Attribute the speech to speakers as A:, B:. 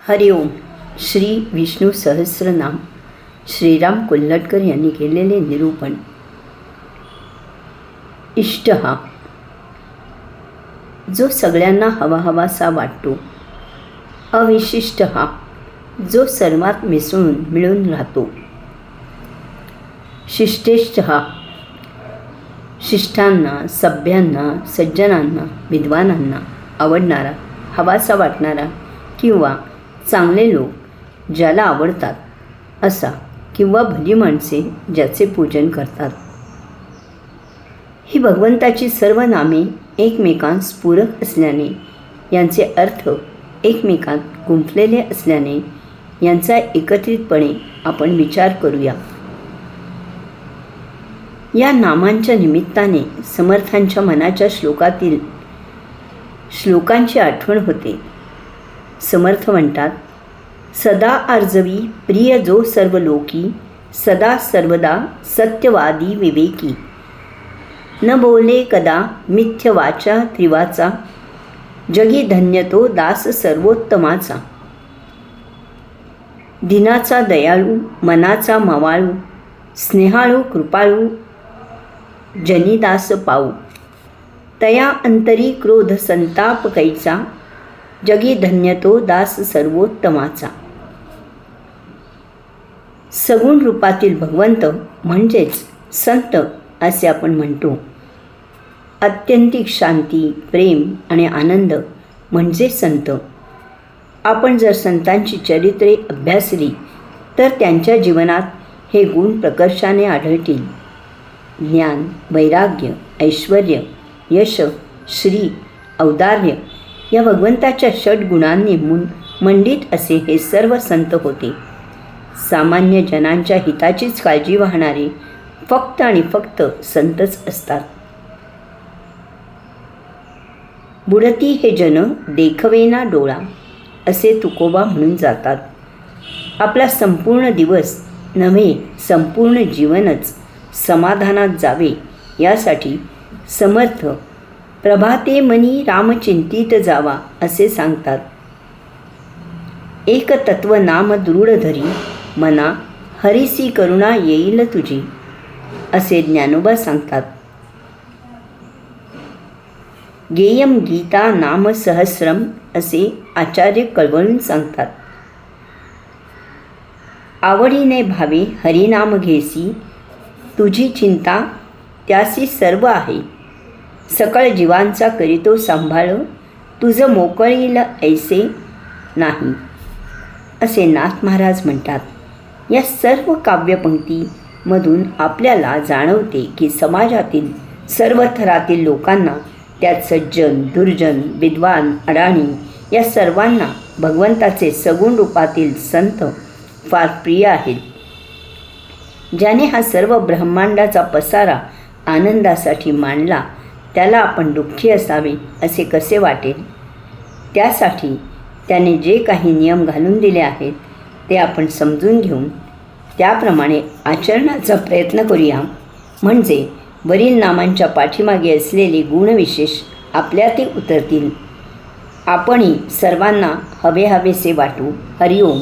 A: हरिओम. श्री विष्णू सहस्रनाम श्रीराम कोल्हटकर यांनी केलेले निरूपण. इष्ट हा जो सगळ्यांना हवाहवासा वाटतो. अविशिष्ट हा जो सर्वात मिसळून मिळून राहतो. शिष्टेष्ट हा शिष्टांना, सभ्यांना, सज्जनांना, विद्वानांना आवडणारा, हवासा वाटणारा किंवा चांगले लोक ज्याला आवडतात असा किंवा भली माणसे ज्याचे पूजन करतात. ही भगवंताची सर्व नामे एकमेकांस पूरक असल्याने, यांचे अर्थ एकमेकांत गुंफलेले असल्याने यांचा एकत्रितपणे आपण विचार करूया. या नामांच्या निमित्ताने समर्थांच्या मनाच्या श्लोकांची आठवण होते. समर्थ म्हणतात, सदा आर्जवी प्रिय जो सर्व लोकी, सदा सर्वदा सत्यवादी विवेकी, न बोले कदा मिथ्य वाचा त्रिवाचा, जगी धन्य तो दास सर्वोत्तमाचा. दिनाचा दयाळू, मनाचा मवाळू, स्नेहाळू कृपाळू, जनीदास पाऊ, तया अंतरी क्रोध संताप कैचा, जगी धन्य तो दास सर्वोत्तमाचा. सगुण रूपातील भगवंत म्हणजेच संत असे आपण म्हणतो. आत्यंतिक शांती, प्रेम आणि आनंद म्हणजे संत. आपण जर संतांची चरित्रे अभ्यासली तर त्यांच्या जीवनात हे गुण प्रकर्षाने आढळतील. ज्ञान, वैराग्य, ऐश्वर, यश, श्री, औदार्य या भगवंताच्या षट गुणांनी मंडित असे हे सर्व संत होते. सामान्य जनांच्या हिताचीच काळजी वाहणारे फक्त आणि फक्त संतच असतात. बुडती हे जन देखवेना डोळा असे तुकोबा म्हणून जातात. आपला संपूर्ण दिवस नव्हे, संपूर्ण जीवनच समाधानात जावे यासाठी समर्थ प्रभाते मनी रामचिंतित जावा असे सांगतात. एक तत्व नाम दृढ धरी, मना हरिसी करुणा येईल तुझी असे ज्ञानोबा सांगतात. गेयम गीता नाम सहस्रम असे आचार्य कळवळून सांगतात. आवडीने भावे हरिनाम घेसी, तुझी चिंता त्यासी सर्व आहे. सकळ जीवांचा करीतो सांभाळ, तुझं मोकळील ऐसे नाही असे नाथ महाराज म्हणतात. या सर्व काव्यपंक्तीमधून आपल्याला जाणवते की समाजातील सर्व थरातील लोकांना, त्यात सज्जन, दुर्जन, विद्वान, अडाणी या सर्वांना भगवंताचे सगुण रूपातील संत फार प्रिय आहेत. ज्याने हा सर्व ब्रह्मांडाचा पसारा आनंदासाठी मांडला त्याला आपण दुःखी असावे असे कसे वाटेल. त्यासाठी त्याने जे काही नियम घालून दिले आहेत ते आपण समजून घेऊन त्याप्रमाणे आचरणाचा प्रयत्न करूया. म्हणजे वरील नामांच्या पाठीमागे असलेले गुणविशेष आपल्यातही उतरतील. आपणही सर्वांना हवेसे वाटू. हरिओम.